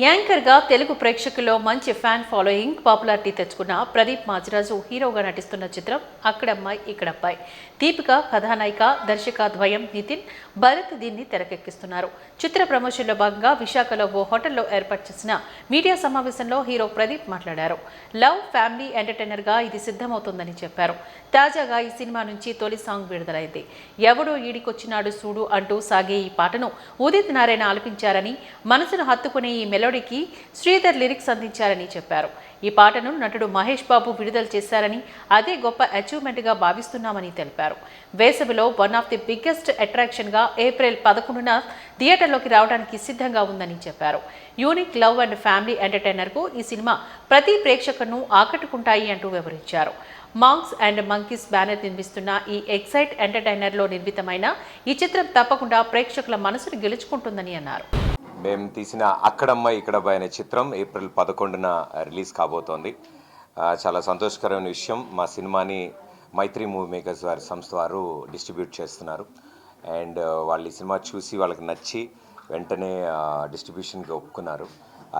యాంకర్గా తెలుగు ప్రేక్షకుల్లో మంచి fan following popularity తెచ్చుకున్న ప్రదీప్ మాచిరాజు హీరోగా నటిస్తున్న చిత్రం అక్కడమ్మాయి ఇక్కడబ్బాయి. దీపిక కథానాయిక, దర్శక ద్వయం నితిన్, భరత్ దీన్ని తెరకెక్కిస్తున్నారు. చిత్ర ప్రమోషన్లో భాగంగా విశాఖలో ఓ హోటల్లో ఏర్పాటు చేసిన మీడియా సమావేశంలో హీరో ప్రదీప్ మాట్లాడారు. లవ్, ఫ్యామిలీ ఎంటర్టైనర్గా ఇది సిద్ధమవుతుందని చెప్పారు. తాజాగా ఈ సినిమా నుంచి తొలి సాంగ్ విడుదలైంది. ఎవడో ఈడికొచ్చినాడు సూడు అంటూ సాగే ఈ పాటను ఉదిత్ నారాయణ ఆలపించారని, మనసును హత్తుకునే ఈ మెలోడీకి శ్రీధర్ లిరిక్స్ అందించారని చెప్పారు. ఈ పాటను నటుడు మహేష్ బాబు విడుదల చేశారని, అదే గొప్ప అచీవ్మెంట్గా భావిస్తున్నామని తెలిపారు. వేసవిలో వన్ ఆఫ్ ది బిగ్గెస్ట్ అట్రాక్షన్గా ఏప్రిల్ 11న థియేటర్లోకి రావడానికి సిద్ధంగా ఉందని చెప్పారు. యూనిక్ లవ్ అండ్ ఫ్యామిలీ ఎంటర్టైనర్కు ఈ సినిమా ప్రతి ప్రేక్షకులను ఆకట్టుకుంటాయి అంటూ వివరించారు. మాంక్స్ అండ్ మంకీస్ బ్యానర్ నిర్మిస్తున్న ఈ ఎక్సైట్ ఎంటర్టైనర్లో నిర్మితమైన ఈ చిత్రం తప్పకుండా ప్రేక్షకుల మనసును గెలుచుకుంటుందని అన్నారు. మేము తీసిన అక్కడమ్మాయి ఇక్కడబ్బాయి అనే చిత్రం ఏప్రిల్ 11న రిలీజ్ కాబోతోంది. చాలా సంతోషకరమైన విషయం. మా సినిమాని మైత్రి మూవీ మేకర్స్ వారి సంస్థ వారు డిస్ట్రిబ్యూట్ చేస్తున్నారు. అండ్ వాళ్ళు ఈ సినిమా చూసి వాళ్ళకి నచ్చి వెంటనే డిస్ట్రిబ్యూషన్కి ఒప్పుకున్నారు.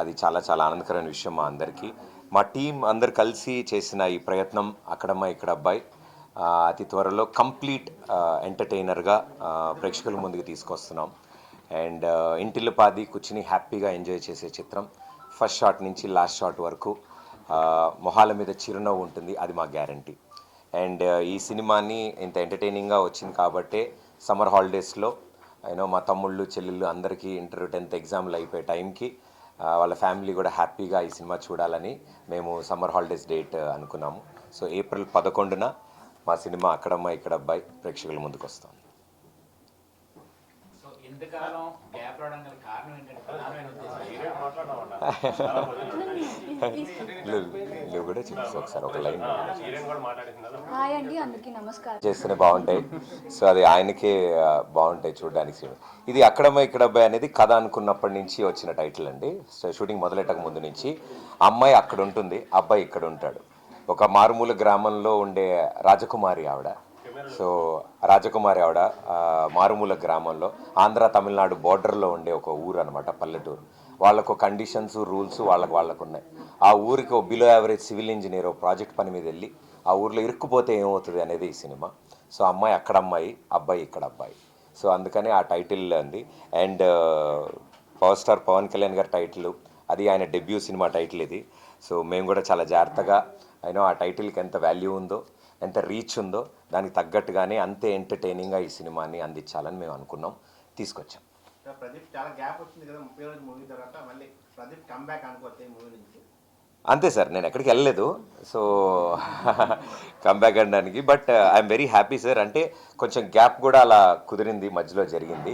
అది చాలా చాలా ఆనందకరమైన విషయం మా అందరికీ. మా టీం అందరు కలిసి చేసిన ఈ ప్రయత్నం అక్కడమ్మాయి ఇక్కడబ్బాయి అతి త్వరలో కంప్లీట్ ఎంటర్టైనర్గా ప్రేక్షకుల ముందుకు తీసుకొస్తున్నాం. అండ్ ఇంటిల్లిపాది కూర్చుని హ్యాపీగా ఎంజాయ్ చేసే చిత్రం. ఫస్ట్ షాట్ నుంచి లాస్ట్ షాట్ వరకు మొహాల మీద చిరునవ్వు ఉంటుంది, అది మా గ్యారంటీ. అండ్ ఈ సినిమాని ఇంత ఎంటర్టైనింగ్గా వచ్చింది కాబట్టే సమ్మర్ హాలిడేస్లో మా తమ్ముళ్ళు చెల్లెళ్ళు అందరికీ ఇంటర్ 10th ఎగ్జామ్లు అయిపోయే టైంకి వాళ్ళ ఫ్యామిలీ కూడా హ్యాపీగా ఈ సినిమా చూడాలని మేము సమ్మర్ హాలిడేస్ డేట్ అనుకున్నాము. సో ఏప్రిల్ 11న మా సినిమా అక్కడమ్మాయి ఇక్కడబ్బాయి ప్రేక్షకుల ముందుకు వస్తాం. నువ్వు కూడా చెప్పు ఒకసారి ఒక లైన్ చేస్తేనే బాగుంటాయి. సో అది ఆయనకే బాగుంటాయి చూడడానికి. ఇది అక్కడమ్మాయి ఇక్కడబ్బాయి అనేది కథ అనుకున్నప్పటి నుంచి వచ్చిన టైటిల్ అండి. షూటింగ్ మొదలెట్టక ముందు నుంచి అమ్మాయి అక్కడ ఉంటుంది, అబ్బాయి ఇక్కడ ఉంటాడు. ఒక మారుమూల గ్రామంలో ఉండే రాజకుమారి ఆవిడ. సో రాజకుమారి ఆవిడ మారుమూల గ్రామంలో ఆంధ్ర తమిళనాడు బోర్డర్లో ఉండే ఒక ఊరు అనమాట, పల్లెటూరు. వాళ్ళకు కండిషన్స్ రూల్స్ వాళ్ళకు ఉన్నాయి. ఆ ఊరికి ఒక below average civil engineer project పని మీద వెళ్ళి ఆ ఊర్లో ఇరుక్కుపోతే ఏమవుతుంది అనేది ఈ సినిమా. సో అమ్మాయి అక్కడ అమ్మాయి, అబ్బాయి ఇక్కడ అబ్బాయి. సో అందుకని ఆ టైటిల్ అంది. And power star Pawan Kalyan గారి టైటిల్, అది ఆయన డెబ్యూ సినిమా టైటిల్ ఇది. సో మేము కూడా చాలా జాగ్రత్తగా ఆ టైటిల్కి ఎంత వాల్యూ ఉందో, ఎంత రీచ్ ఉందో దానికి తగ్గట్టుగానే అంతే ఎంటర్టైనింగ్గా ఈ సినిమాని అందించాలని మేము అనుకున్నాం, తీసుకొచ్చాం. అంతే సార్, నేను ఎక్కడికి వెళ్ళలేదు. సో కంబ్యాక్ అనడానికి. But I'm very happy sir. అంటే కొంచెం గ్యాప్ కూడా అలా కుదిరింది, మధ్యలో జరిగింది.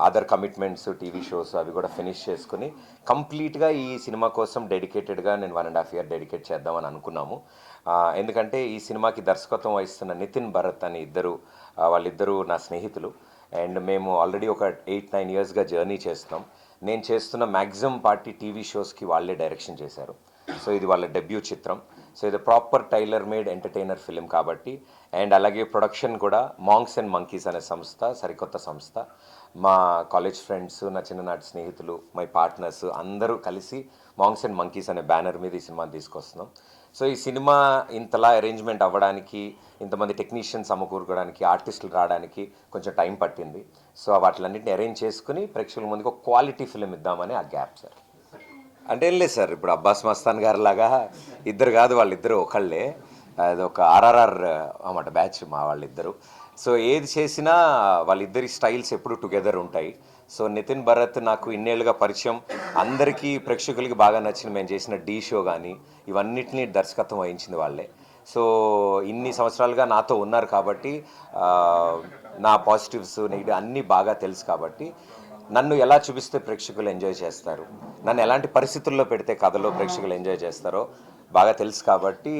అదర్ కమిట్మెంట్స్, టీవీ షోస్ అవి కూడా ఫినిష్ చేసుకుని కంప్లీట్గా ఈ సినిమా కోసం డెడికేటెడ్గా నేను 1.5 year డెడికేట్ చేద్దామని అనుకున్నాము. ఎందుకంటే ఈ సినిమాకి దర్శకత్వం వహిస్తున్న నితిన్, భరత్ అని వాళ్ళిద్దరూ నా స్నేహితులు. అండ్ మేము ఆల్రెడీ ఒక 8-9 yearsగా జర్నీ చేస్తున్నాం. నేను చేస్తున్న మ్యాక్సిమం పార్టీ టీవీ షోస్కి వాళ్ళే డైరెక్షన్ చేశారు. సో ఇది వాళ్ళ డెబ్యూ చిత్రం. సో ఇది proper tailor made entertainer film కాబట్టి. అండ్ అలాగే ప్రొడక్షన్ కూడా మాంక్స్ అండ్ మంకీస్ అనే సంస్థ, సరికొత్త సంస్థ. మా కాలేజ్ ఫ్రెండ్స్, నా చిన్ననాటి స్నేహితులు, మై పార్ట్నర్స్ అందరూ కలిసి మాంక్స్ అండ్ మంకీస్ అనే బ్యానర్ మీద ఈ సినిమాని తీసుకొస్తున్నాం. సో ఈ సినిమా ఇంతలా అరేంజ్మెంట్ అవ్వడానికి, ఇంతమంది టెక్నీషియన్స్ సమకూరుకోవడానికి, ఆర్టిస్టులు రావడానికి కొంచెం టైం పట్టింది. సో వాటిలన్నింటినీ అరేంజ్ చేసుకుని ప్రేక్షకుల ముందుకు ఒక క్వాలిటీ ఫిలిం ఇద్దామని ఆ గ్యాప్ సార్. అంటే ఏం లేదు సార్, ఇప్పుడు అబ్బాస్ మస్తాన్ గారి లాగా ఇద్దరు కాదు, వాళ్ళిద్దరు ఒకళ్ళే. అది ఒక ఆర్ఆర్ఆర్ అన్నమాట బ్యాచ్ మా వాళ్ళిద్దరు. సో ఏది చేసినా వాళ్ళిద్దరి స్టైల్స్ ఎప్పుడు టుగెదర్ ఉంటాయి. సో నితిన్, భరత్ నాకు ఇన్నేళ్ళుగా పరిచయం. అందరికీ ప్రేక్షకులకి బాగా నచ్చిన మేము చేసిన డీ షో కానీ ఇవన్నిటినీ దర్శకత్వం వహించింది వాళ్ళే. సో ఇన్ని సంవత్సరాలుగా నాతో ఉన్నారు కాబట్టి నా పాజిటివ్స్, నెగిటివ్ అన్నీ బాగా తెలుసు కాబట్టి నన్ను ఎలా చూపిస్తే ప్రేక్షకులు ఎంజాయ్ చేస్తారు, నన్ను ఎలాంటి పరిస్థితుల్లో పెడితే కథలో ప్రేక్షకులు ఎంజాయ్ చేస్తారో బాగా తెలుసు కాబట్టి